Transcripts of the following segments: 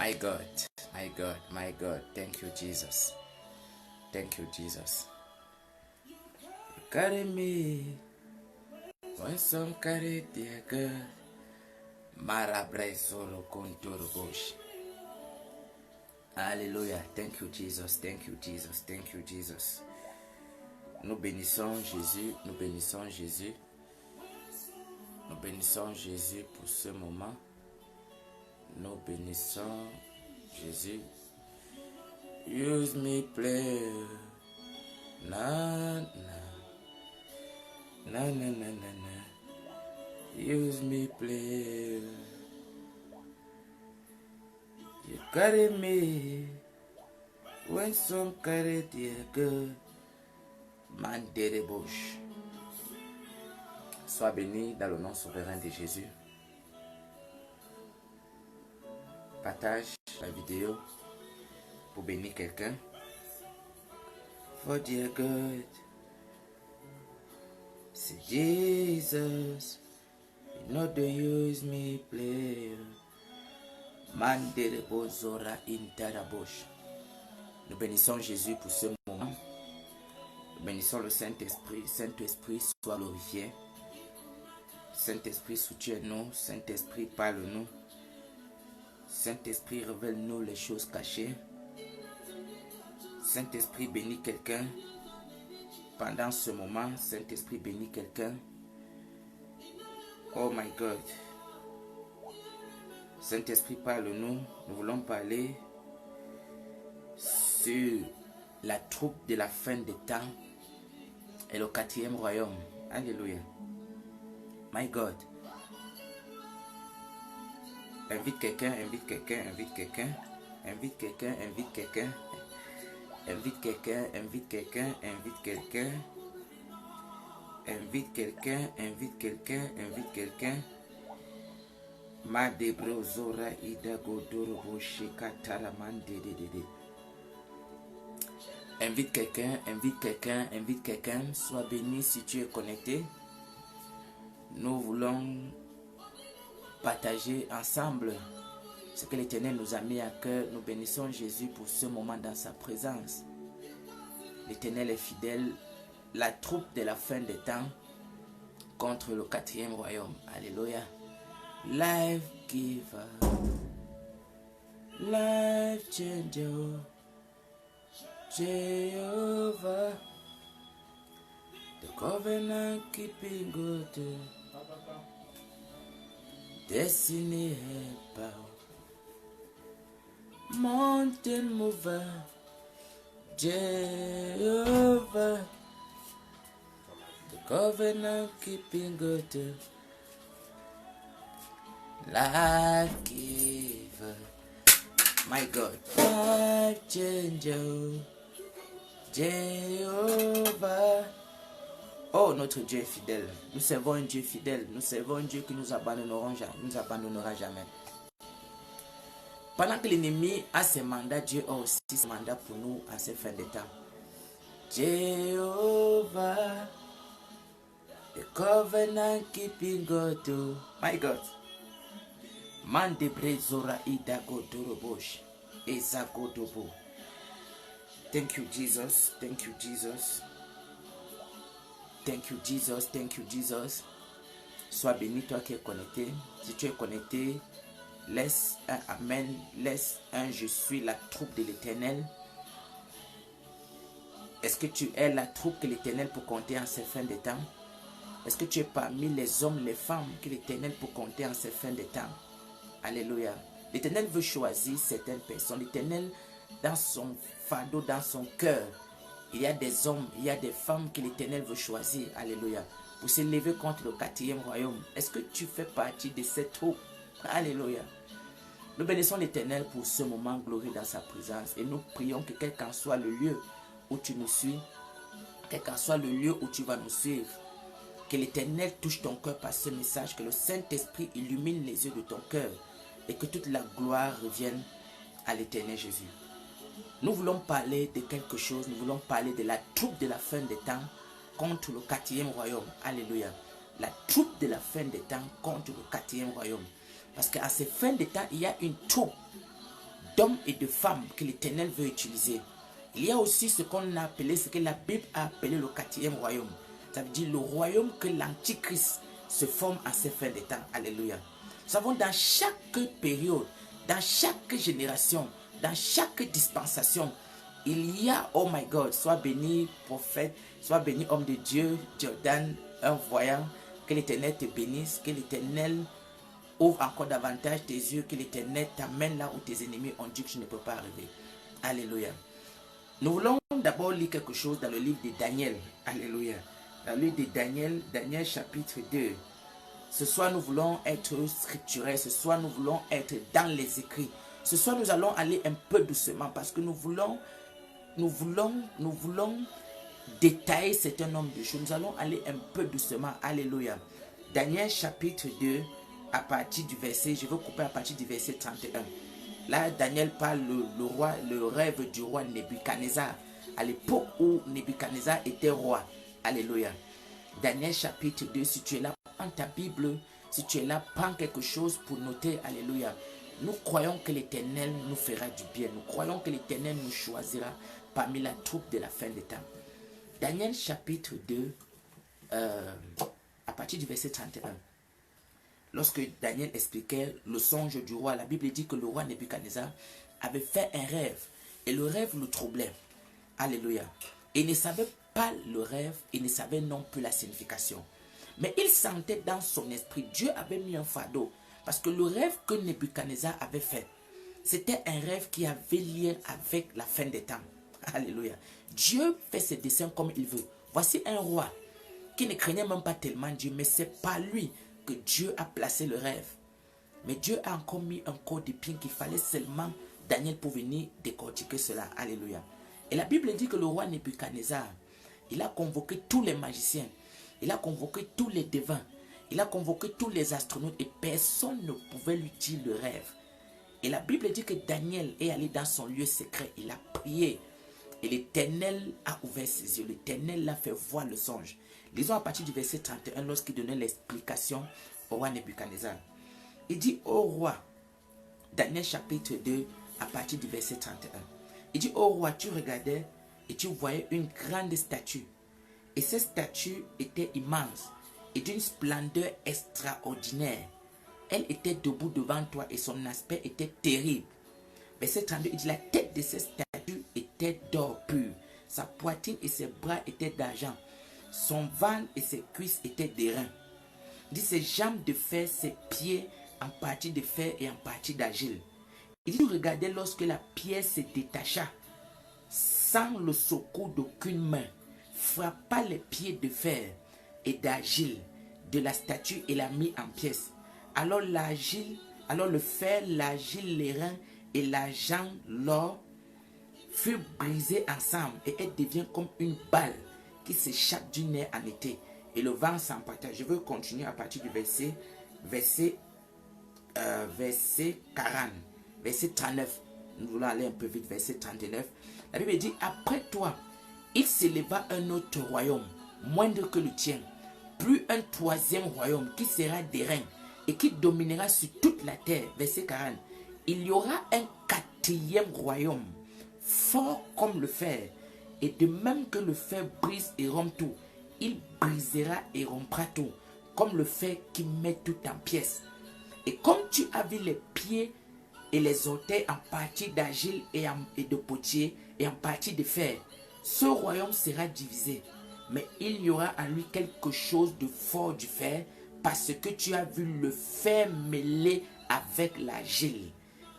My God, my God, my God. Thank you, Jesus. Thank you, Jesus. Carry me when some carry dear girl. Marabre solo conturbush. Alléluia. Thank you, Jesus. Thank you, Jesus. Thank you, Jesus. Nous bénissons Jésus. Nous bénissons Jésus. Nous bénissons Jésus pour ce moment. Nous bénissons Jésus. Use me, play. Na, na. Na, na, na, na, na. Use me, play. You carry me when some carry their girl. Man de bouche. Sois béni dans le nom souverain de Jésus. Partage la vidéo pour bénir quelqu'un. For dear God, say Jesus, you know to use me play. Man de bozora interabosh. Nous bénissons Jésus pour ce moment. Nous bénissons le Saint-Esprit. Saint-Esprit, sois glorifié. Saint-Esprit, soutiens-nous. Saint-Esprit, parle-nous. Saint-Esprit, révèle-nous les choses cachées. Saint-Esprit, bénis quelqu'un. Pendant ce moment, Saint-Esprit, bénis quelqu'un. Oh my God. Saint-Esprit, parle-nous. Nous voulons parler sur la troupe de la fin des temps et le 4e royaume. Alléluia. My God. Invite quelqu'un, invite quelqu'un, invite quelqu'un, invite quelqu'un, invite quelqu'un, invite quelqu'un, invite quelqu'un, invite quelqu'un, invite quelqu'un, invite quelqu'un, invite quelqu'un. Ma debrozora ida godoro shikatara mandedede. Invite quelqu'un, invite quelqu'un, invite quelqu'un. Sois béni si tu es connecté. Nous voulons partager ensemble ce que l'Éternel nous a mis à cœur. Nous bénissons Jésus pour ce moment dans sa présence. L'Éternel est fidèle. La troupe de la fin des temps contre le 4e royaume. Alléluia. Life giver, life changer, Jehovah, the covenant keeping God, destiny helper, mountain mover, Jehovah, the covenant keeping God, life giver, my God, life changer, Jehovah. Oh, notre Dieu est fidèle. Nous servons un Dieu fidèle. Nous servons un Dieu qui nous abandonnera jamais. Pendant que l'ennemi a ses mandats, Dieu a aussi ses mandats pour nous en ces fins de temps. Jehovah, the covenant keeping God, my God. Man de brezora ida godorobosh, eza godobo. Thank you, Jesus. Thank you, Jesus. Thank you, Jesus. Thank you, Jesus. Sois béni, toi qui es connecté. Si tu es connecté, laisse un amen, laisse un je suis la troupe de l'Éternel. Est-ce que tu es la troupe que l'Éternel peut compter en ces fins de temps? Est-ce que tu es parmi les hommes, les femmes que l'Éternel peut compter en ces fins de temps? Alléluia. L'Éternel veut choisir certaines personnes. L'Éternel, dans son fardeau, dans son cœur, il y a des hommes, il y a des femmes que l'Éternel veut choisir. Alléluia. Pour s'élever contre le 4e royaume. Est-ce que tu fais partie de cette troupe? Alléluia. Nous bénissons l'Éternel pour ce moment glorieux dans sa présence. Et nous prions que quel qu'en soit le lieu où tu nous suis, quel qu'en soit le lieu où tu vas nous suivre, que l'Éternel touche ton cœur par ce message, que le Saint-Esprit illumine les yeux de ton cœur et que toute la gloire revienne à l'Éternel Jésus. Nous voulons parler de quelque chose, nous voulons parler de la troupe de la fin des temps contre le 4e royaume. Alléluia. La troupe de la fin des temps contre le 4e royaume. Parce qu'à ces fins des temps, il y a une troupe d'hommes et de femmes que l'Éternel veut utiliser. Il y a aussi ce qu'on a appelé, ce que la Bible a appelé le 4e royaume. Ça veut dire le royaume que l'Antichrist se forme à ces fins des temps. Alléluia. Nous savons dans chaque période, dans chaque génération, dans chaque dispensation, il y a, oh my God, soit béni prophète, soit béni homme de Dieu, Jordan, un voyant, que l'Éternel te bénisse, que l'Éternel ouvre encore davantage tes yeux, que l'Éternel t'amène là où tes ennemis ont dit que je ne peux pas arriver. Alléluia. Nous voulons d'abord lire quelque chose dans le livre de Daniel. Alléluia. Dans le livre de Daniel, Daniel chapitre 2. Ce soir, nous voulons être scripturels. Ce soir, nous voulons être dans les écrits. Ce soir, nous allons aller un peu doucement parce que nous voulons détailler certains nombres de choses. Nous allons aller un peu doucement. Alléluia. Daniel chapitre 2, à partir du verset, je vais couper à partir du verset 31. Là, Daniel parle le rêve du roi Nebuchadnezzar, à l'époque où Nebuchadnezzar était roi. Alléluia. Daniel chapitre 2, si tu es là, prends ta Bible, si tu es là, prends quelque chose pour noter. Alléluia. Nous croyons que l'Éternel nous fera du bien. Nous croyons que l'Éternel nous choisira parmi la troupe de la fin des temps. Daniel chapitre 2, à partir du verset 31. Lorsque Daniel expliquait le songe du roi, la Bible dit que le roi Nebuchadnezzar avait fait un rêve. Et le rêve le troublait. Alléluia. Il ne savait pas le rêve, il ne savait non plus la signification. Mais il sentait dans son esprit, Dieu avait mis un fardeau. Parce que le rêve que Nebuchadnezzar avait fait, c'était un rêve qui avait lien avec la fin des temps. Alléluia. Dieu fait ses desseins comme il veut. Voici un roi qui ne craignait même pas tellement Dieu, mais c'est pas lui que Dieu a placé le rêve. Mais Dieu a encore mis un code d'épine qu'il fallait seulement Daniel pour venir décortiquer cela. Alléluia. Et la Bible dit que le roi Nebuchadnezzar, il a convoqué tous les magiciens, il a convoqué tous les devins, il a convoqué tous les astronautes et personne ne pouvait lui dire le rêve. Et la Bible dit que Daniel est allé dans son lieu secret, il a prié. Et l'Éternel a ouvert ses yeux, l'Éternel l'a fait voir le songe. Lisons à partir du verset 31 lorsqu'il donnait l'explication au roi Nebuchadnezzar. Il dit au roi, Daniel chapitre 2 à partir du verset 31. Il dit au roi, tu regardais et tu voyais une grande statue. Et cette statue était immense et d'une splendeur extraordinaire. Elle était debout devant toi et son aspect était terrible. Verset 32, il dit la tête de cette statue était d'or pur. Sa poitrine et ses bras étaient d'argent. Son ventre et ses cuisses étaient d'airain. Il dit ses jambes de fer, ses pieds en partie de fer et en partie d'argile. Il dit, regardez lorsque la pierre se détacha, sans le secours d'aucune main, frappa les pieds de fer et d'argile de la statue et la mit en pièces. Alors le fer, l'argile, les reins et l'argent, l'or, furent brisés ensemble et elle devient comme une balle qui s'échappe du nez en été. Et le vent s'emporta. Je veux continuer à partir du verset 40, verset 39. Nous voulons aller un peu vite, verset 39. La Bible dit, après toi, il s'éleva un autre royaume, moindre que le tien, plus un troisième royaume qui sera d'airain et qui dominera sur toute la terre. Verset 40. Il y aura un quatrième royaume, fort comme le fer, et de même que le fer brise et rompt tout, il brisera et rompra tout, comme le fer qui met tout en pièces. Et comme tu as vu les pieds et les orteils en partie d'argile et de potier et en partie de fer, ce royaume sera divisé. Mais il y aura en lui quelque chose de fort du fer, parce que tu as vu le fer mêlé avec l'argile.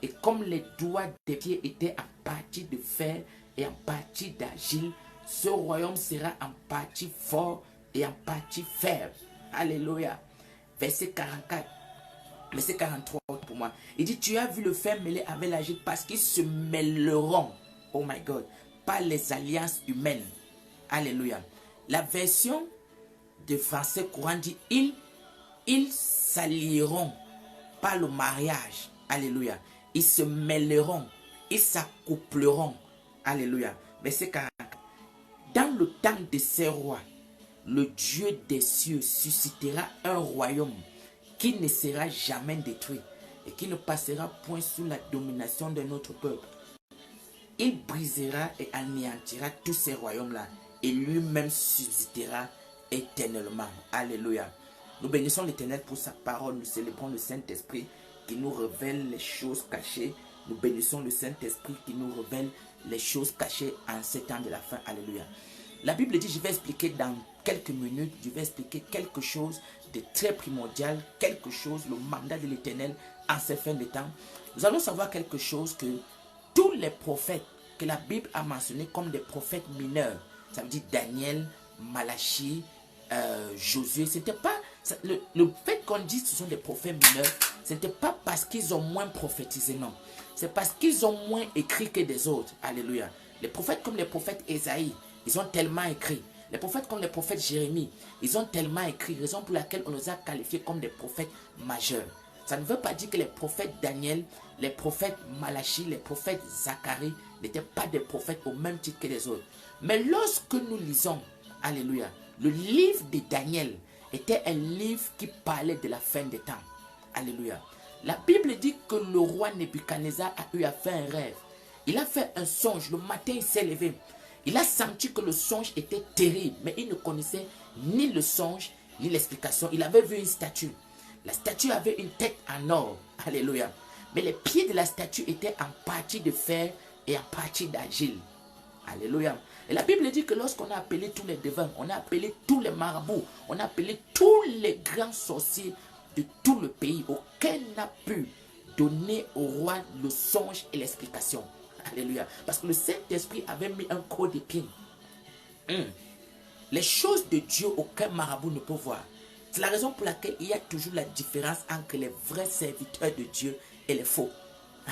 Et comme les doigts des pieds étaient en partie de fer et en partie d'argile, ce royaume sera en partie fort et en partie faible. Alléluia. Verset 44. Verset 43 pour moi. Il dit, tu as vu le fer mêlé avec l'argile parce qu'ils se mêleront. Oh my God. Par les alliances humaines. Alléluia. La version de français courant dit, ils s'allieront par le mariage. Alléluia. Ils se mêleront. Ils s'accoupleront. Alléluia. Verset 44. Dans le temps de ces rois, le Dieu des cieux suscitera un royaume qui ne sera jamais détruit. et qui ne passera point sous la domination de notre peuple. Il brisera et anéantira tous ces royaumes-là et lui-même subsistera éternellement. Alléluia. Nous bénissons l'Éternel pour sa parole. Nous célébrons le Saint-Esprit qui nous révèle les choses cachées. Nous bénissons le Saint-Esprit qui nous révèle les choses cachées en ces temps de la fin. Alléluia. La Bible dit, je vais expliquer dans quelques minutes, je vais expliquer quelque chose de très primordial, quelque chose, le mandat de l'Éternel en ces fins de temps. Nous allons savoir quelque chose que tous les prophètes que la Bible a mentionnés comme des prophètes mineurs, ça veut dire Daniel, Malachie, Josué, c'était pas, le fait qu'on dise que ce sont des prophètes mineurs, ce n'était pas parce qu'ils ont moins prophétisé, non. C'est parce qu'ils ont moins écrit que des autres. Alléluia. Les prophètes comme les prophètes Ésaïe, ils ont tellement écrit. Les prophètes comme les prophètes Jérémie, ils ont tellement écrit, raison pour laquelle on les a qualifiés comme des prophètes majeurs. Ça ne veut pas dire que les prophètes Daniel, les prophètes Malachie, les prophètes Zacharie n'étaient pas des prophètes au même titre que les autres. Mais lorsque nous lisons, alléluia, le livre de Daniel était un livre qui parlait de la fin des temps. Alléluia. La Bible dit que le roi Nebuchadnezzar a eu à faire un rêve. Il a fait un songe. Le matin, il s'est levé. Il a senti que le songe était terrible, mais il ne connaissait ni le songe, ni l'explication. Il avait vu une statue. La statue avait une tête en or. Alléluia. Mais les pieds de la statue étaient en partie de fer et en partie d'argile. Alléluia. Et la Bible dit que lorsqu'on a appelé tous les devins, on a appelé tous les marabouts, on a appelé tous les grands sorciers de tout le pays, aucun n'a pu donner au roi le songe et l'explication. Alléluia. Parce que le Saint-Esprit avait mis un code d'épine. Les choses de Dieu, aucun marabout ne peut voir. C'est la raison pour laquelle il y a toujours la différence entre les vrais serviteurs de Dieu et les faux.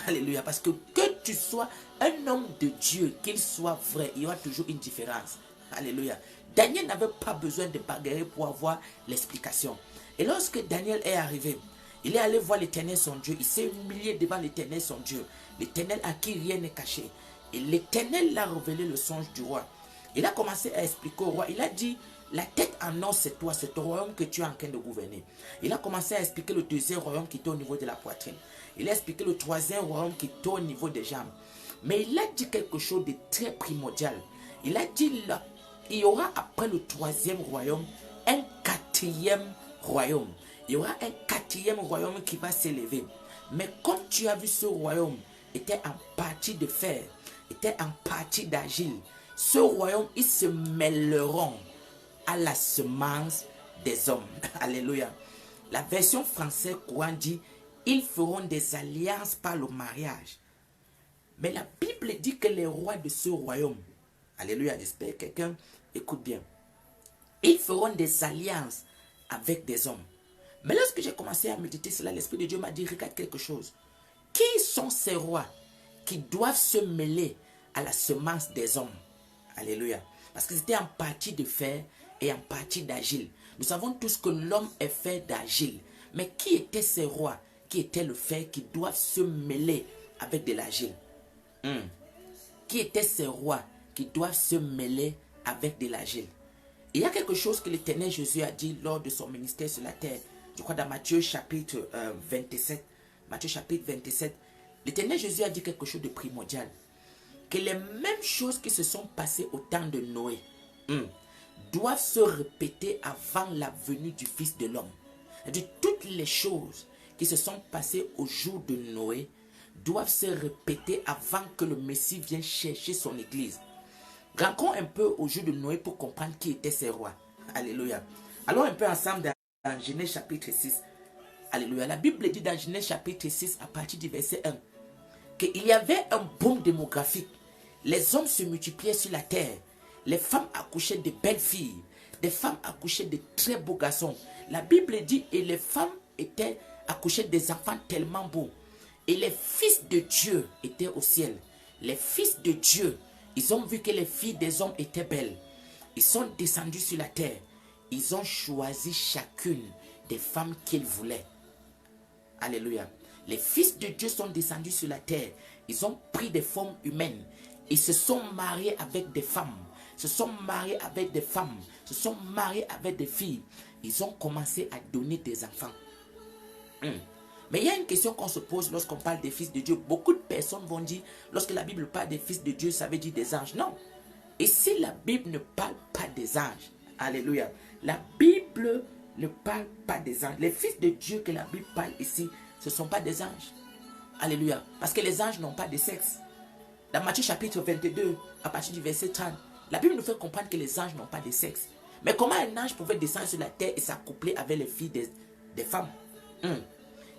Alléluia. Parce que tu sois un homme de Dieu, qu'il soit vrai, il y aura toujours une différence. Alléluia. Daniel n'avait pas besoin de bagarrer pour avoir l'explication. Et lorsque Daniel est arrivé, il est allé voir l'Éternel son Dieu. Il s'est humilié devant l'Éternel son Dieu. L'Éternel à qui rien n'est caché. Et l'Éternel l'a révélé le songe du roi. Il a commencé à expliquer au roi. Il a dit, la tête en or c'est toi, c'est ton royaume que tu es en train de gouverner. Il a commencé à expliquer le deuxième royaume qui était au niveau de la poitrine. Il a expliqué le troisième royaume qui était au niveau des jambes. Mais il a dit quelque chose de très primordial. Il a dit, là, il y aura après le troisième royaume, un quatrième royaume. Il y aura un quatrième royaume qui va s'élever. Mais comme tu as vu, ce royaume était en partie de fer, était en partie d'argile. Ce royaume, ils se mêleront à la semence des hommes. Alléluia. La version française courante dit, ils feront des alliances par le mariage. Mais la Bible dit que les rois de ce royaume, alléluia, j'espère que quelqu'un écoute bien, ils feront des alliances avec des hommes. Mais lorsque j'ai commencé à méditer cela, l'Esprit de Dieu m'a dit, regarde quelque chose. Qui sont ces rois qui doivent se mêler à la semence des hommes? Alléluia. Parce que c'était en partie de fer et en partie d'argile. Nous savons tous que l'homme est fait d'argile. Mais qui étaient ces rois qui étaient le fer qui doivent se mêler avec de l'argile? Qui étaient ces rois qui doivent se mêler avec de l'argile? Il y a quelque chose que l'Éternel Jésus a dit lors de son ministère sur la terre. Je crois dans Matthieu chapitre 27. Matthieu chapitre 27. L'Éternel Jésus a dit quelque chose de primordial. Que les mêmes choses qui se sont passées au temps de Noé doivent se répéter avant la venue du Fils de l'homme. C'est-à-dire toutes les choses qui se sont passées au jour de Noé doivent se répéter avant que le Messie vienne chercher son église. Rencontrons un peu au jour de Noé pour comprendre qui étaient ces rois. Alléluia. Allons un peu ensemble dans Genèse chapitre 6. Alléluia. La Bible dit dans Genèse chapitre 6 à partir du verset 1 qu'il y avait un boom démographique. Les hommes se multipliaient sur la terre. Les femmes accouchaient de belles filles. Des femmes accouchaient de très beaux garçons. La Bible dit et les femmes accouchaient des enfants tellement beaux. Et les fils de Dieu étaient au ciel. Les fils de Dieu, ils ont vu que les filles des hommes étaient belles. Ils sont descendus sur la terre. Ils ont choisi chacune des femmes qu'ils voulaient. Alléluia. Les fils de Dieu sont descendus sur la terre. Ils ont pris des formes humaines. Ils se sont mariés avec des femmes. Se sont mariés avec des femmes. Se sont mariés avec des filles. Ils ont commencé à donner des enfants. Mais il y a une question qu'on se pose lorsqu'on parle des fils de Dieu. Beaucoup de personnes vont dire, lorsque la Bible parle des fils de Dieu, ça veut dire des anges. Non. Et si la Bible ne parle pas des anges, alléluia, la Bible ne parle pas des anges. Les fils de Dieu que la Bible parle ici, ce ne sont pas des anges. Alléluia. Parce que les anges n'ont pas de sexe. Dans Matthieu chapitre 22, à partir du verset 30, la Bible nous fait comprendre que les anges n'ont pas de sexe. Mais comment un ange pouvait descendre sur la terre et s'accoupler avec les filles des femmes?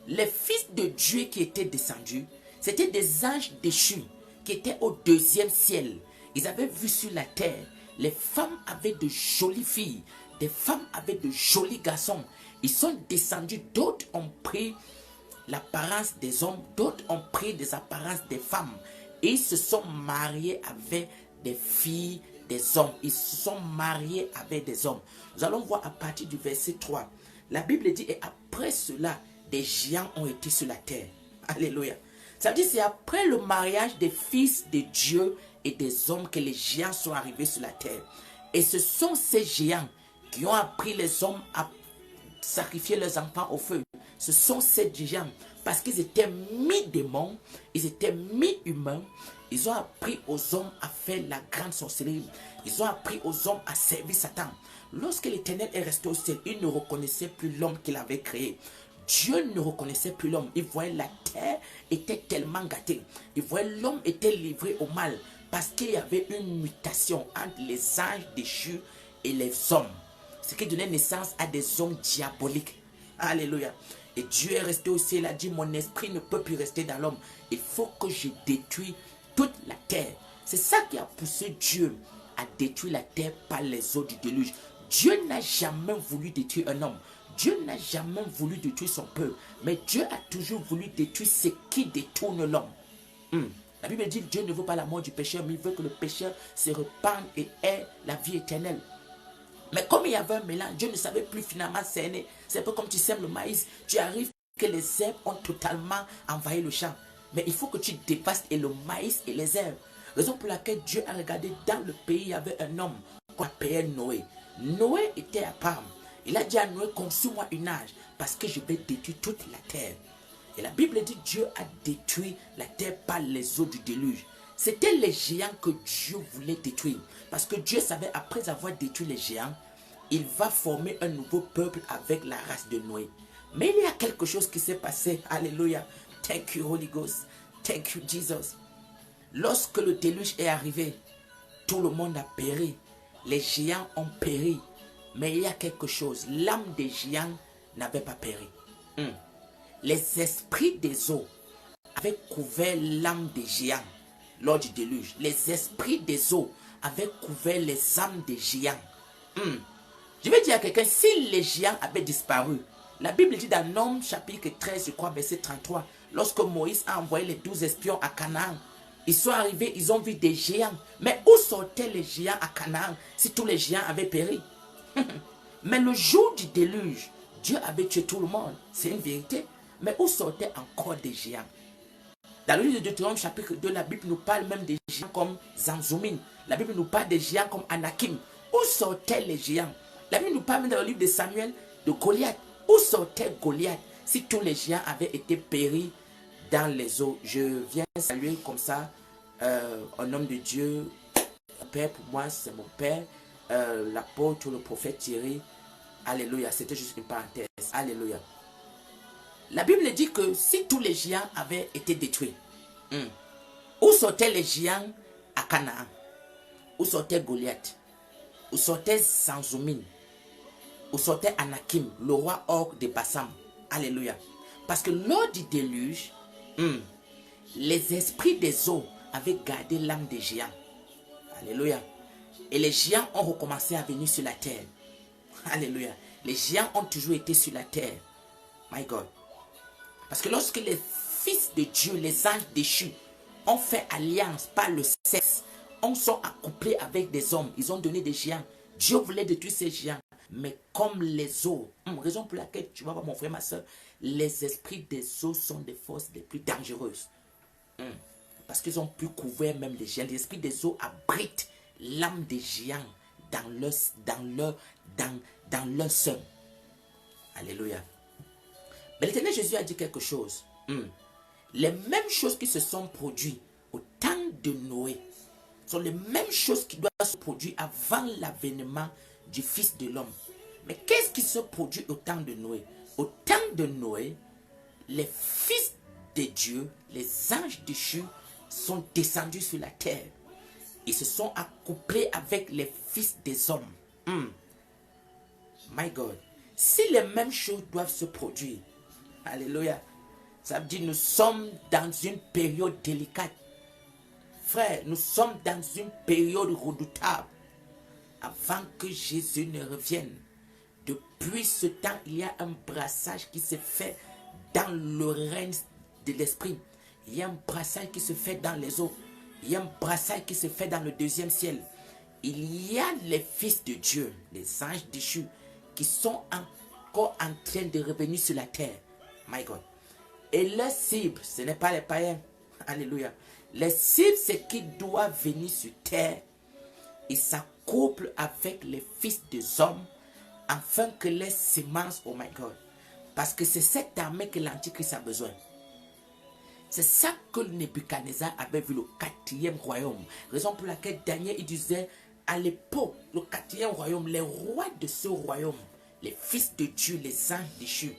Les fils de Dieu qui étaient descendus, c'était des anges déchus qui étaient au deuxième ciel. Ils avaient vu sur la terre, les femmes avaient de jolies filles, des femmes avaient de jolis garçons. Ils sont descendus, d'autres ont pris l'apparence des hommes, d'autres ont pris des apparences des femmes. Et ils se sont mariés avec des filles des hommes. Ils se sont mariés avec des hommes. Nous allons voir à partir du verset 3. La Bible dit, et après cela, des géants ont été sur la terre. Alléluia. Ça veut dire que c'est après le mariage des fils de Dieu et des hommes que les géants sont arrivés sur la terre. Et ce sont ces géants qui ont appris les hommes à sacrifier leurs enfants au feu. Ce sont ces géants, parce qu'ils étaient mi-démons, ils étaient mi-humains. Ils ont appris aux hommes à faire la grande sorcellerie. Ils ont appris aux hommes à servir Satan. Lorsque l'Éternel est resté au ciel, il ne reconnaissait plus l'homme qu'il avait créé. Dieu ne reconnaissait plus l'homme. Il voyait la terre était tellement gâtée. Il voyait l'homme était livré au mal. Parce qu'il y avait une mutation entre les anges déchus et les hommes. Ce qui donnait naissance à des hommes diaboliques. Alléluia. Et Dieu est resté au ciel. Il a dit, mon esprit ne peut plus rester dans l'homme. Il faut que je détruise toute la terre. C'est ça qui a poussé Dieu à détruire la terre par les eaux du déluge. Dieu n'a jamais voulu détruire un homme. Dieu n'a jamais voulu détruire son peuple. Mais Dieu a toujours voulu détruire ce qui détourne l'homme. La Bible dit que Dieu ne veut pas la mort du pécheur, mais il veut que le pécheur se repente et ait la vie éternelle. Mais comme il y avait un mélange, Dieu ne savait plus finalement cerner. C'est un peu comme tu sèmes le maïs. Tu arrives que les herbes ont totalement envahi le champ. Mais il faut que tu dépasses et le maïs et les herbes. Raison pour laquelle Dieu a regardé dans le pays, il y avait un homme qu'on appelait Noé. Noé était à part. Il a dit à Noé, conçois-moi une nage parce que je vais détruire toute la terre. Et la Bible dit Dieu a détruit la terre par les eaux du déluge. C'était les géants que Dieu voulait détruire. Parce que Dieu savait, après avoir détruit les géants, il va former un nouveau peuple avec la race de Noé. Mais il y a quelque chose qui s'est passé. Alléluia. Thank you, Holy Ghost. Thank you, Jesus. Lorsque le déluge est arrivé, tout le monde a péri. Les géants ont péri. Mais il y a quelque chose. L'âme des géants n'avait pas péri. Les esprits des eaux avaient couvert l'âme des géants lors du déluge. Les esprits des eaux avaient couvert les âmes des géants. Je vais dire à quelqu'un, si les géants avaient disparu, la Bible dit dans Nombre chapitre 13, je crois, verset 33, lorsque Moïse a envoyé les 12 espions à Canaan, ils sont arrivés, ils ont vu des géants. Mais où sortaient les géants à Canaan si tous les géants avaient péri? Mais le jour du déluge, Dieu avait tué tout le monde. C'est une vérité. Mais où sortaient encore des géants? Dans le livre de Deutéronome chapitre 2, la Bible nous parle même des géants comme Zanzoumine. La Bible nous parle des géants comme Anakim. Où sortaient les géants? La Bible nous parle même dans le livre de Samuel de Goliath. Où sortait Goliath si tous les géants avaient été péris dans les eaux? Je viens saluer comme ça un homme de Dieu. Mon père, pour moi, c'est mon père. L'apôtre, le prophète Thierry. Alléluia. C'était juste une parenthèse. Alléluia. La Bible dit que si tous les géants avaient été détruits, où sortaient les géants à Canaan? Où sortait Goliath? Où sortait Zanzoumine? Où sortait Anakim, le roi orc de Bassam? Alléluia. Parce que lors du déluge, les esprits des eaux avaient gardé l'âme des géants. Alléluia. Et les géants ont recommencé à venir sur la terre. Alléluia. Les géants ont toujours été sur la terre. My God. Parce que lorsque les fils de Dieu, les anges déchus, ont fait alliance par le sexe, on sont accouplés avec des hommes, ils ont donné des géants. Dieu voulait détruire ces géants. Mais comme les eaux, raison pour laquelle tu vas voir mon frère, ma soeur, les esprits des eaux sont des forces les plus dangereuses. Parce qu'ils ont pu couvrir même les géants. Les esprits des eaux abritent l'âme des géants dans leur sein. Alléluia. Mais l'Éternel Jésus a dit quelque chose. Les mêmes choses qui se sont produites au temps de Noé sont les mêmes choses qui doivent se produire avant l'avènement du Fils de l'homme. Mais qu'est-ce qui se produit au temps de Noé? Au temps de Noé, les fils de Dieu, les anges déchus, sont descendus sur la terre. Ils se sont accouplés avec les fils des hommes. My God. Si les mêmes choses doivent se produire, alléluia, ça veut dire nous sommes dans une période délicate. Frère, nous sommes dans une période redoutable. Avant que Jésus ne revienne, depuis ce temps, il y a un brassage qui se fait dans le règne de l'esprit. Il y a un brassage qui se fait dans les eaux. Il y a un brassage qui se fait dans le deuxième ciel. Il y a les fils de Dieu, les anges déchus, qui sont encore en train de revenir sur la terre. My God. Et leur cible, ce n'est pas les païens. Alléluia. Les cibles, c'est qui doivent venir sur terre et s'accouplent avec les fils des hommes afin que les semences, oh my God. Parce que c'est cette armée que l'Antichrist a besoin. C'est ça que Nebuchadnezzar avait vu, le quatrième royaume. Raison pour laquelle Daniel il disait, à l'époque, le quatrième royaume, les rois de ce royaume, les fils de Dieu, les anges déchus,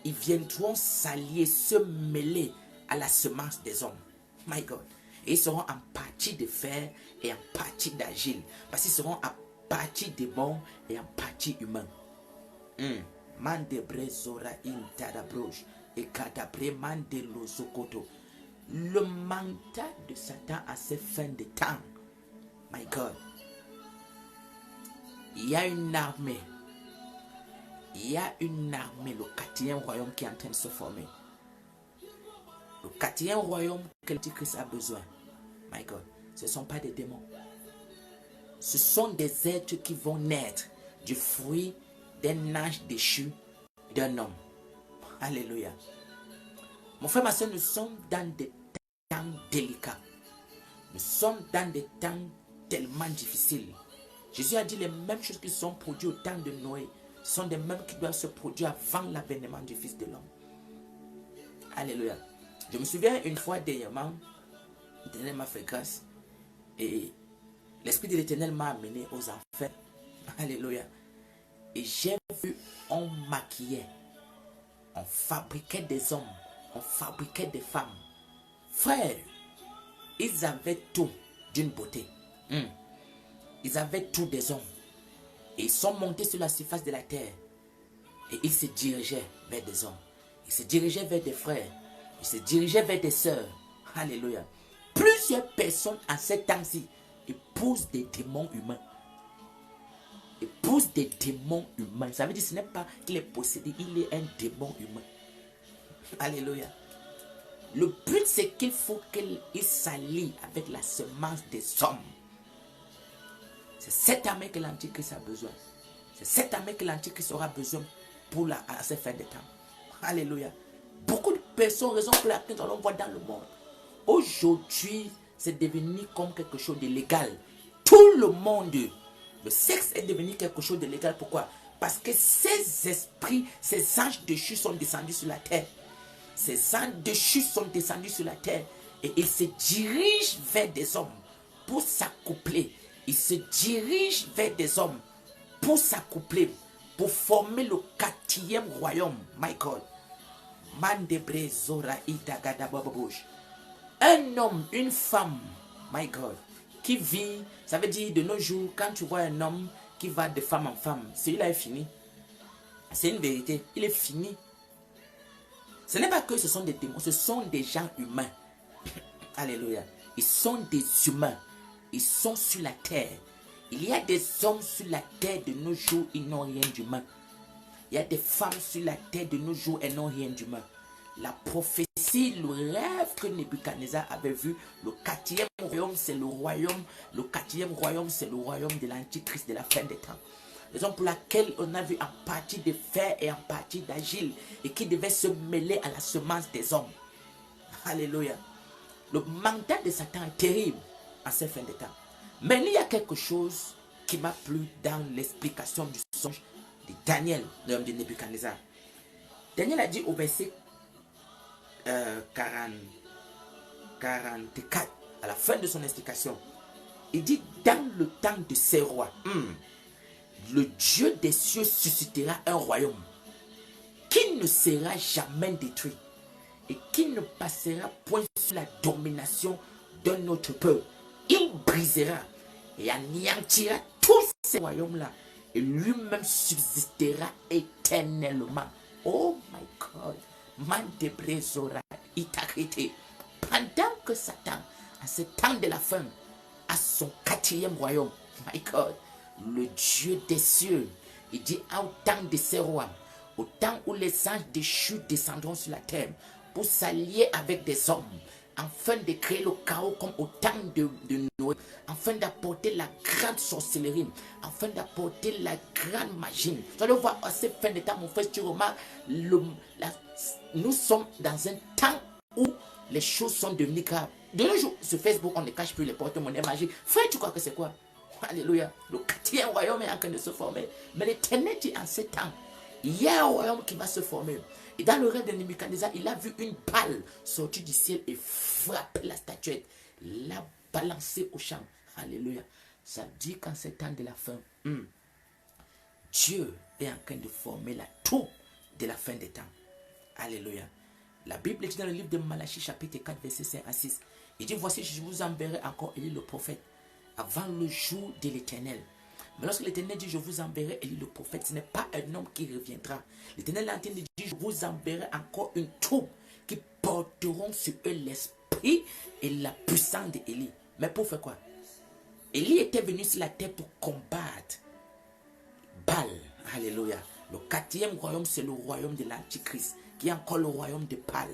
ils viendront s'allier, se mêler à la semence des hommes. My God. Et ils seront en partie de fer et en partie d'argile. Parce qu'ils seront en partie démon et en partie humain. Mandebre zora intadabroche et kadabre mandelo sokoto. Le mandat de Satan à ces fins de temps. My God. Il y a une armée. Il y a une armée, le quatrième royaume qui est en train de se former. Le quatrième royaume que l'Antichrist a besoin. My God. Ce ne sont pas des démons. Ce sont des êtres qui vont naître du fruit d'un ange déchu d'un homme. Alléluia. Mon frère, ma soeur, nous sommes dans des temps délicats. Nous sommes dans des temps tellement difficiles. Jésus a dit les mêmes choses qui sont produites au temps de Noé sont des mêmes qui doivent se produire avant l'avènement du Fils de l'homme. Alléluia. Je me souviens une fois dernièrement, l'Éternel m'a fait grâce et l'Esprit de l'Éternel m'a amené aux enfers. Alléluia. Et j'ai vu, on maquillait, on fabriquait des hommes, on fabriquait des femmes. Frère, ils avaient tout d'une beauté. Ils avaient tout des hommes. Et ils sont montés sur la surface de la terre. Et ils se dirigeaient vers des hommes. Ils se dirigeaient vers des frères. Ils se dirigeaient vers des sœurs. Alléluia. Plusieurs personnes en ces temps-ci épousent des démons humains. Épousent des démons humains. Ça veut dire que ce n'est pas qu'il est possédé, il est un démon humain. Alléluia. Le but, c'est qu'il faut qu'il s'allie avec la semence des hommes. C'est cette armée que l'Antichrist a besoin. C'est cette armée que l'Antichrist aura besoin pour à ces fins de temps. Alléluia. Beaucoup de personnes, raison pour laquelle on voit dans le monde. Aujourd'hui, c'est devenu comme quelque chose de légal. Tout le monde, le sexe est devenu quelque chose de légal. Pourquoi? Parce que ces esprits, ces anges déchus sont descendus sur la terre. Ces anges déchus sont descendus sur la terre. Et ils se dirigent vers des hommes pour s'accoupler. Ils se dirigent vers des hommes pour s'accoupler, pour former le quatrième royaume. My God. Un homme, une femme, my God, qui vit, ça veut dire de nos jours, quand tu vois un homme qui va de femme en femme, celui-là est fini. C'est une vérité, il est fini. Ce n'est pas que ce sont des démons, ce sont des gens humains. Alléluia. Ils sont des humains. Ils sont sur la terre. Il y a des hommes sur la terre de nos jours, ils n'ont rien d'humain. Il y a des femmes sur la terre de nos jours, elles n'ont rien d'humain. La prophétie, le rêve que Nebuchadnezzar avait vu, le quatrième royaume, c'est le royaume. Le quatrième royaume, c'est le royaume de l'Antichrist de la fin des temps. Raison pour laquelle on a vu en partie de fer et en partie d'argile et qui devait se mêler à la semence des hommes. Alléluia. Le mandat de Satan est terrible en ces fins de temps. Mais il y a quelque chose qui m'a plu dans l'explication du songe de Daniel, de Nebuchadnezzar. Daniel a dit au verset 44, à la fin de son explication, il dit, dans le temps de ces rois, le Dieu des cieux suscitera un royaume qui ne sera jamais détruit et qui ne passera point sous la domination d'un autre peuple. Il brisera et anéantira tous ces royaumes-là et lui-même subsistera éternellement. Oh my God. Pendant que Satan, à ce temps de la fin, a son quatrième royaume, my God, le Dieu des cieux, il dit au temps de ces rois, au temps où les anges déchus descendront sur la terre pour s'allier avec des hommes, afin de créer le chaos comme au temps de Noé, afin d'apporter la grande sorcellerie, afin d'apporter la grande magie. Vous allez voir à cette fin de temps, mon frère, tu remarques, nous sommes dans un temps où les choses sont devenues graves. De nos jours, sur Facebook, on ne cache plus les porte-monnaies magiques. Frère, tu crois que c'est quoi? Alléluia. Le quatrième royaume est en train de se former. Mais l'Éternel dit en ce temps, il y a un royaume qui va se former. Et dans le rêve de Nebuchadnezzar, il a vu une balle sortir du ciel et frapper la statuette, la balancer au champ. Alléluia. Ça dit qu'en ce temps de la fin, Dieu est en train de former la troupe de la fin des temps. Alléluia. La Bible dit dans le livre de Malachie, chapitre 4, verset 5 à 6. Il dit, voici, je vous enverrai encore Élie le prophète avant le jour de l'Éternel. Mais lorsque l'Éternel dit, je vous enverrai Élie le prophète, ce n'est pas un homme qui reviendra. L'Éternel est en train de dire, je vous enverrai encore une troupe qui porteront sur eux l'esprit et la puissance d'Élie. Mais pour faire quoi? Élie était venu sur la terre pour combattre Baal. Alléluia. Le quatrième royaume, c'est le royaume de l'Antichrist, qui est encore le royaume de Baal.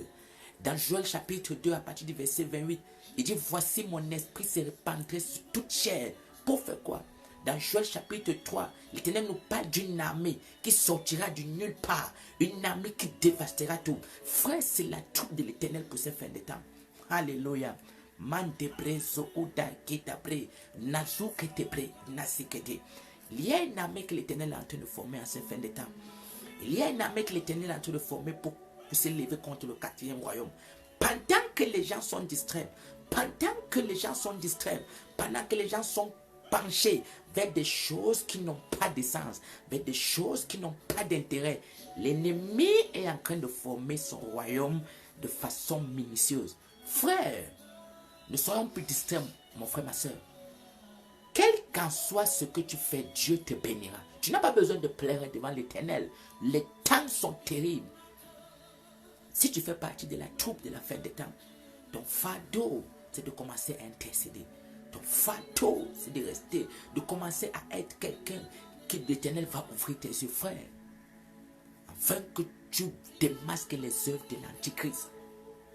Dans Joël chapitre 2, à partir du verset 28, il dit, voici mon esprit se répandrait sur toute chair. Pour faire quoi? Dans Joël chapitre 3, l'Éternel nous parle d'une armée qui sortira du nulle part. Une armée qui dévastera tout. Frère, c'est la troupe de l'Éternel pour ces fins de temps. Alléluia. Il y a une armée que l'Éternel est en train de former en ces fins de temps. Il y a une armée que l'Éternel est en train de former pour se lever contre le quatrième royaume. Pendant que les gens sont distraits, pendant que les gens sont penchés vers des choses qui n'ont pas de sens, vers des choses qui n'ont pas d'intérêt, l'ennemi est en train de former son royaume de façon minutieuse. Frère, ne soyons plus distraits, mon frère, ma soeur. Quel qu'en soit ce que tu fais, Dieu te bénira. Tu n'as pas besoin de pleurer devant l'Éternel. Les temps sont terribles. Si tu fais partie de la troupe de la fin des temps, ton fardeau, c'est de commencer à intercéder. Ton fardeau, c'est de rester, de commencer à être quelqu'un que l'Éternel va ouvrir tes yeux, frère. Afin que tu démasques les œuvres de l'Antichrist.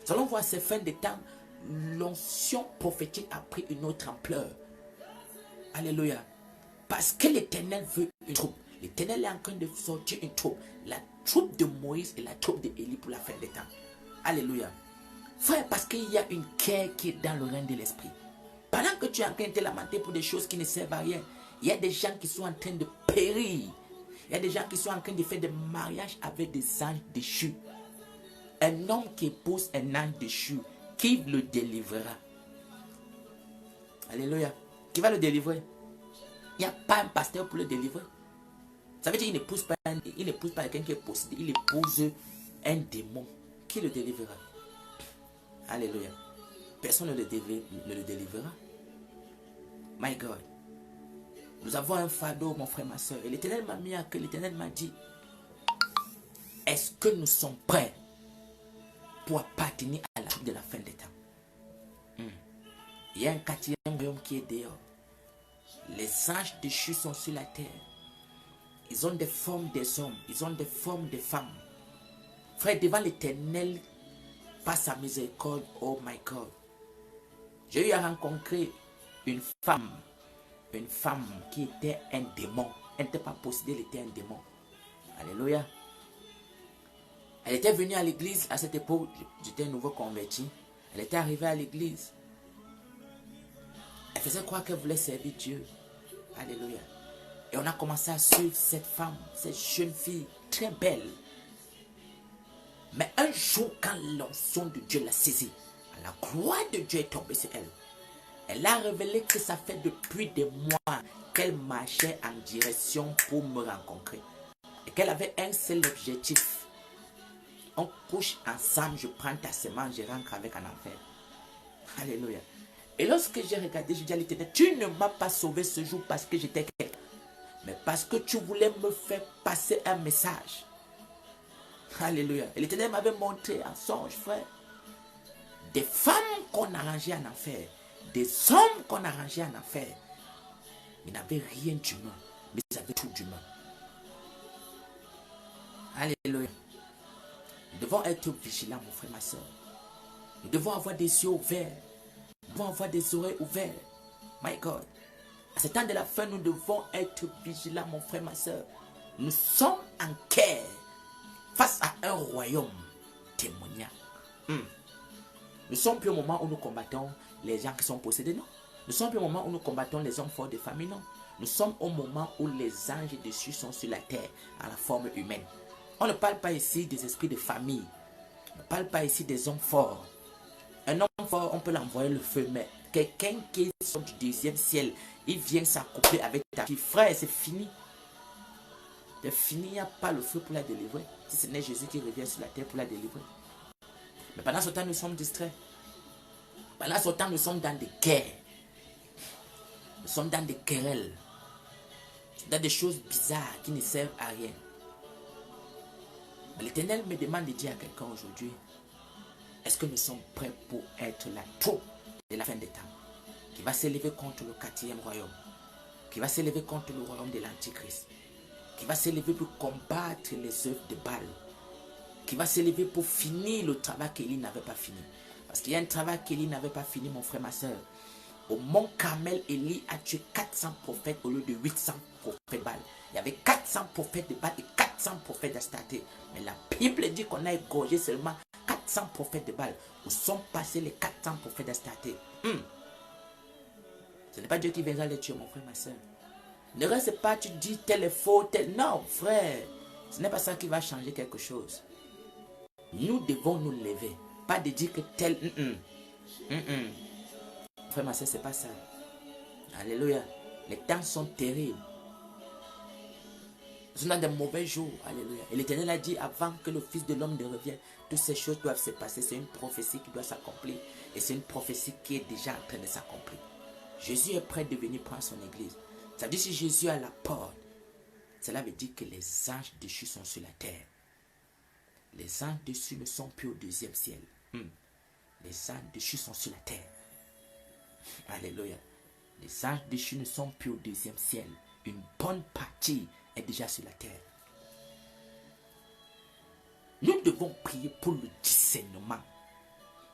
Nous allons voir ces fins de temps, l'onction prophétique a pris une autre ampleur. Alléluia. Parce que l'Éternel veut une troupe. L'Éternel est en train de sortir une troupe. La troupe de Moïse et la troupe d'Élie pour la fin des temps. Alléluia. Frère, parce qu'il y a une guerre qui est dans le règne de l'esprit. Pendant que tu es en train de te lamenter pour des choses qui ne servent à rien, il y a des gens qui sont en train de périr. Il y a des gens qui sont en train de faire des mariages avec des anges déchus. Un homme qui épouse un ange déchu, qui le délivrera? Alléluia. Qui va le délivrer? Il n'y a pas un pasteur pour le délivrer. Ça veut dire qu'il n'épouse pas quelqu'un qui est possédé. Il épouse un démon. Qui le délivrera? Alléluia. Personne ne le délivrera. My God. Nous avons un fardeau, mon frère, ma soeur. Et l'Éternel m'a mis à cœur. L'Éternel m'a dit, est-ce que nous sommes prêts pour appartenir à la troupe de la fin des temps? Il y a un quatrième royaume qui est dehors. Les anges déchus sont sur la terre. Ils ont des formes des hommes. Ils ont des formes des femmes. Frère, devant l'Éternel, par sa miséricorde, oh my God. J'ai eu à rencontrer une femme qui était un démon. Elle n'était pas possédée, elle était un démon. Alléluia. Elle était venue à l'église à cette époque. J'étais un nouveau converti. Elle était arrivée à l'église. Elle faisait croire qu'elle voulait servir Dieu. Alléluia. Et on a commencé à suivre cette femme, cette jeune fille très belle. Mais un jour, quand l'onction de Dieu l'a saisie, la gloire de Dieu est tombée sur elle. Elle a révélé que ça fait depuis des mois qu'elle marchait en direction pour me rencontrer. Et qu'elle avait un seul objectif. On couche ensemble, je prends ta semence, je rentre avec un enfer. Alléluia. Et lorsque j'ai regardé, je dis à l'Éternel, tu ne m'as pas sauvé ce jour parce que j'étais quelqu'un, mais parce que tu voulais me faire passer un message. Alléluia. Et l'Éternel m'avait montré en songe, frère, des femmes qu'on arrangeait en enfer, des hommes qu'on arrangeait en enfer. Ils n'avaient rien d'humain, mais ils avaient tout d'humain. Alléluia. Nous devons être vigilants, mon frère, ma soeur. Nous devons avoir des yeux ouverts. Nous devons avoir des oreilles ouvertes. My God. À ce temps de la fin, nous devons être vigilants, mon frère, ma soeur. Nous sommes en guerre face à un royaume démoniaque. Nous sommes plus au moment où nous combattons les gens qui sont possédés, non. Nous sommes plus au moment où nous combattons les hommes forts de famille, non. Nous sommes au moment où les anges dessus sont sur la terre en la forme humaine. On ne parle pas ici des esprits de famille. On ne parle pas ici des hommes forts. Un homme fort, on peut l'envoyer le feu, mais quelqu'un qui sort du deuxième ciel, il vient s'accoupler avec ta fille. Frère, c'est fini. C'est fini, il n'y a pas le feu pour la délivrer. Si ce n'est Jésus qui revient sur la terre pour la délivrer. Mais pendant ce temps, nous sommes distraits. Pendant ce temps, nous sommes dans des guerres. Nous sommes dans des querelles. Dans des choses bizarres qui ne servent à rien. L'Éternel me demande de dire à quelqu'un aujourd'hui, est-ce que nous sommes prêts pour être la troupe de la fin des temps, qui va s'élever contre le 4e royaume, qui va s'élever contre le royaume de l'Antichrist, qui va s'élever pour combattre les œuvres de Baal, qui va s'élever pour finir le travail qu'Élie n'avait pas fini. Parce qu'il y a un travail qu'Élie n'avait pas fini, mon frère, ma soeur. Au mont Carmel, Élie a tué 400 prophètes au lieu de 800 prophètes Baal. Il y avait 400 prophètes de Baal et 400 prophètes d'Astarté. Mais la Bible dit qu'on a égorgé seulement 400 prophètes de Baal. Où sont passés les 400 prophètes d'Astarté? Ce n'est pas Dieu qui viendra les tuer, mon frère, ma soeur. Ne reste pas, tu dis tel est faux, tel... Non, frère. Ce n'est pas ça qui va changer quelque chose. Nous devons nous lever. Pas de dire que tel... Frère, ma soeur, ce n'est pas ça. Alléluia. Les temps sont terribles. Nous sommes dans de mauvais jours. Alléluia. Et l'Éternel a dit, avant que le Fils de l'homme ne revienne, toutes ces choses doivent se passer. C'est une prophétie qui doit s'accomplir. Et c'est une prophétie qui est déjà en train de s'accomplir. Jésus est prêt de venir prendre son église. Ça veut dire, si Jésus est à la porte, cela veut dire que les anges déchus sont sur la terre. Les anges déchus ne sont plus au 2e ciel. Les anges déchus sont sur la terre. Alléluia. Les anges déchus ne sont plus au 2e ciel. Une bonne partie est déjà sur la terre. Nous devons prier pour le discernement.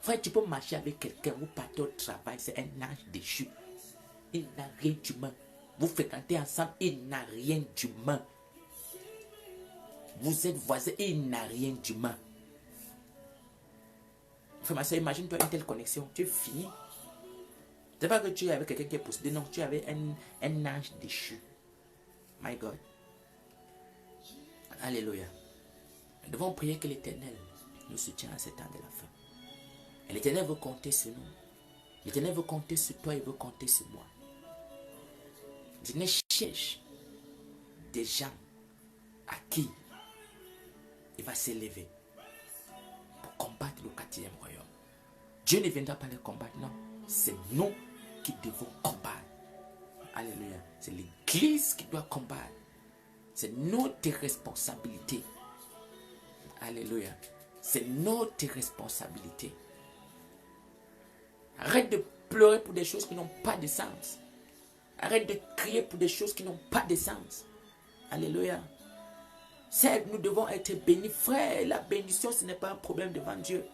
Frère, tu peux marcher avec quelqu'un, vous partez au travail, c'est un ange déchu. Il n'a rien d'humain. Vous fréquentez ensemble, il n'a rien d'humain. Vous êtes voisins, il n'a rien d'humain. Frère, ma soeur, imagine-toi une telle connexion, tu es fini. C'est pas que tu es avec quelqu'un qui est possédé, non, tu es avec un ange déchu. My God. Alléluia. Nous devons prier que l'Éternel nous soutienne à ce temps de la fin. Et l'Éternel veut compter sur nous. L'Éternel veut compter sur toi, il veut compter sur moi. L'Éternel cherche des gens à qui il va s'élever pour combattre le 4e royaume. Dieu ne viendra pas les combattre, non. C'est nous qui devons combattre. Alléluia. C'est l'Église qui doit combattre. C'est notre responsabilité. Alléluia. C'est notre responsabilité. Arrête de pleurer pour des choses qui n'ont pas de sens. Arrête de crier pour des choses qui n'ont pas de sens. Alléluia. Certes, nous devons être bénis. Frère, la bénédiction, ce n'est pas un problème devant Dieu.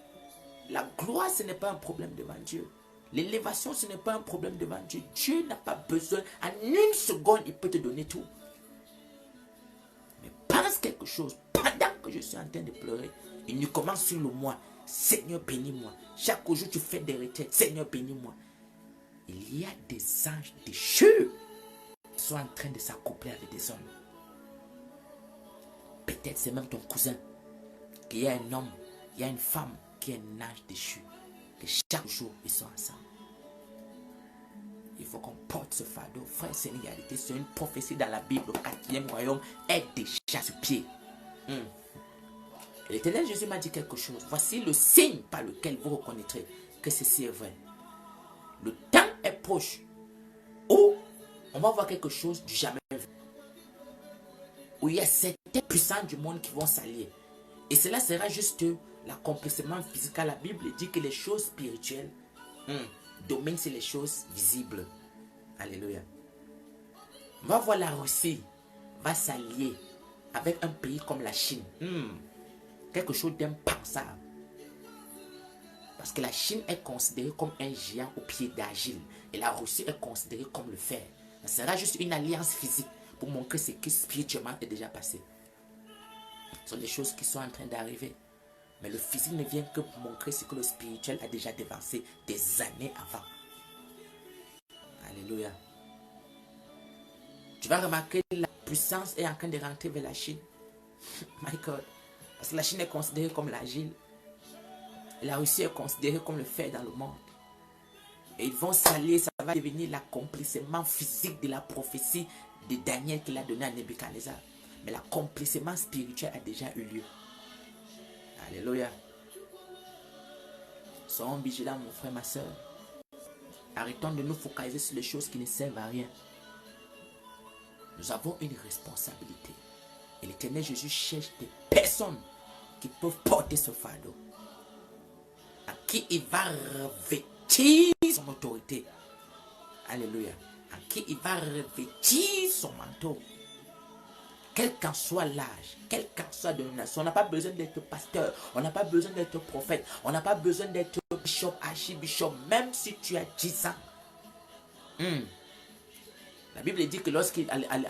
La gloire, ce n'est pas un problème devant Dieu. L'élévation, ce n'est pas un problème devant Dieu. Dieu n'a pas besoin. En une seconde, il peut te donner tout. Mais pense quelque chose. Pendant que je suis en train de pleurer, il nous commence sur le moi. Seigneur, bénis-moi. Chaque jour, tu fais des retraites. Seigneur, bénis-moi. Il y a des anges déchus qui sont en train de s'accoupler avec des hommes. Peut-être c'est même ton cousin qui est un homme il y a une femme qui est un ange déchu. Que chaque jour, ils sont ensemble. Il faut qu'on porte ce fardeau. Frère, c'est une réalité. C'est une prophétie dans la Bible. Le 4e royaume est déjà sur pied. L'Éternel Jésus m'a dit quelque chose. Voici le signe par lequel vous reconnaîtrez que ceci est vrai. Le temps est proche où on va voir quelque chose du jamais vu. Où il y a certaines puissances du monde qui vont s'allier. Et cela sera juste l'accomplissement physique. La Bible dit que les choses spirituelles dominent sur les choses visibles. Alléluia. On va voir la Russie va s'allier avec un pays comme la Chine. Quelque chose d'impensable. Parce que la Chine est considérée comme un géant au pied d'argile. Et la Russie est considérée comme le fer. Ça sera juste une alliance physique pour montrer ce qui spirituellement est déjà passé. Ce sont des choses qui sont en train d'arriver. Mais le physique ne vient que pour montrer ce que le spirituel a déjà dévancé des années avant. Alléluia. Tu vas remarquer que la puissance est en train de rentrer vers la Chine. My God. Parce que la Chine est considérée comme l'argile. La Russie est considérée comme le fer dans le monde. Et ils vont s'allier, ça va devenir l'accomplissement physique de la prophétie de Daniel qu'il a donné à Nebuchadnezzar. Mais l'accomplissement spirituel a déjà eu lieu. Alléluia. Soyons vigilants, mon frère, ma soeur. Arrêtons de nous focaliser sur les choses qui ne servent à rien. Nous avons une responsabilité. Et l'Éternel Jésus cherche des personnes qui peuvent porter ce fardeau. À qui il va revêtir son autorité. Alléluia. À qui il va revêtir son manteau. Quel qu'en soit l'âge, quelle qu'en soit la dénomination, on n'a pas besoin d'être pasteur, on n'a pas besoin d'être prophète, on n'a pas besoin d'être bishop, archibishop, même si tu as 10 ans. La Bible dit que lorsqu'à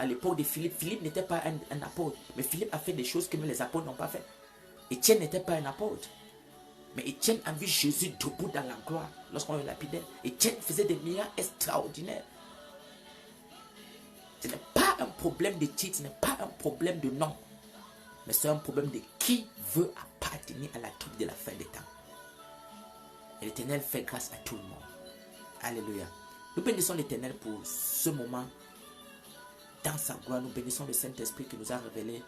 l'époque de Philippe, Philippe n'était pas un apôtre, mais Philippe a fait des choses que même les apôtres n'ont pas fait. Étienne n'était pas un apôtre, mais Étienne a vu Jésus debout dans la gloire lorsqu'on le lapidait. Étienne faisait des miracles extraordinaires. Ce n'est pas un problème de titre, ce n'est pas un problème de nom, mais c'est un problème de qui veut appartenir à la troupe de la fin des temps. Et l'Éternel fait grâce à tout le monde. Alléluia. Nous bénissons l'Éternel pour ce moment. Dans sa gloire, nous bénissons le Saint-Esprit qui nous a révélé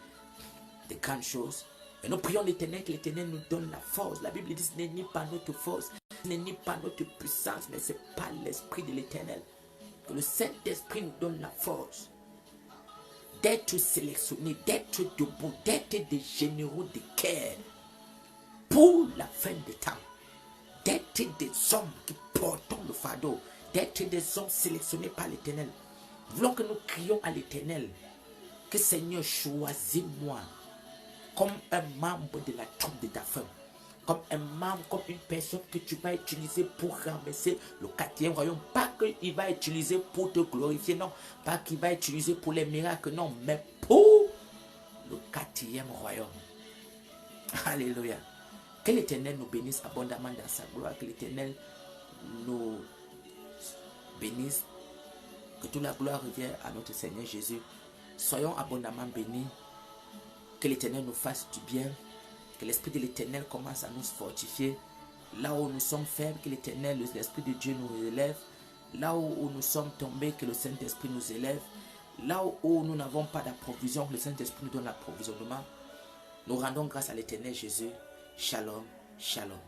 de grandes choses. Et nous prions l'Éternel, que l'Éternel nous donne la force. La Bible dit que ce n'est ni pas notre force, ce n'est ni pas notre puissance, mais c'est par l'Esprit de l'Éternel. Que le Saint-Esprit nous donne la force d'être sélectionnés, d'être debout, d'être des généraux de guerre pour la fin des temps. D'être des hommes qui portent le fardeau, d'être des hommes sélectionnés par l'Éternel. Voulons que nous crions à l'Éternel que Seigneur choisis-moi comme un membre de la troupe de ta femme, comme un membre, comme une personne que tu vas utiliser pour ramasser le 4e royaume. Pas qu'il va utiliser pour te glorifier, non. Pas qu'il va utiliser pour les miracles, non. Mais pour le 4e royaume. Alléluia. Que l'Éternel nous bénisse abondamment dans sa gloire. Que l'Éternel nous bénisse. Que toute la gloire revienne à notre Seigneur Jésus. Soyons abondamment bénis. Que l'Éternel nous fasse du bien. Que l'Esprit de l'Éternel commence à nous fortifier. Là où nous sommes faibles, que l'Éternel, l'Esprit de Dieu nous élève. Là où nous sommes tombés, que le Saint-Esprit nous élève. Là où nous n'avons pas d'approvision, que le Saint-Esprit nous donne l'approvisionnement. Nous rendons grâce à l'Éternel Jésus. Shalom, shalom.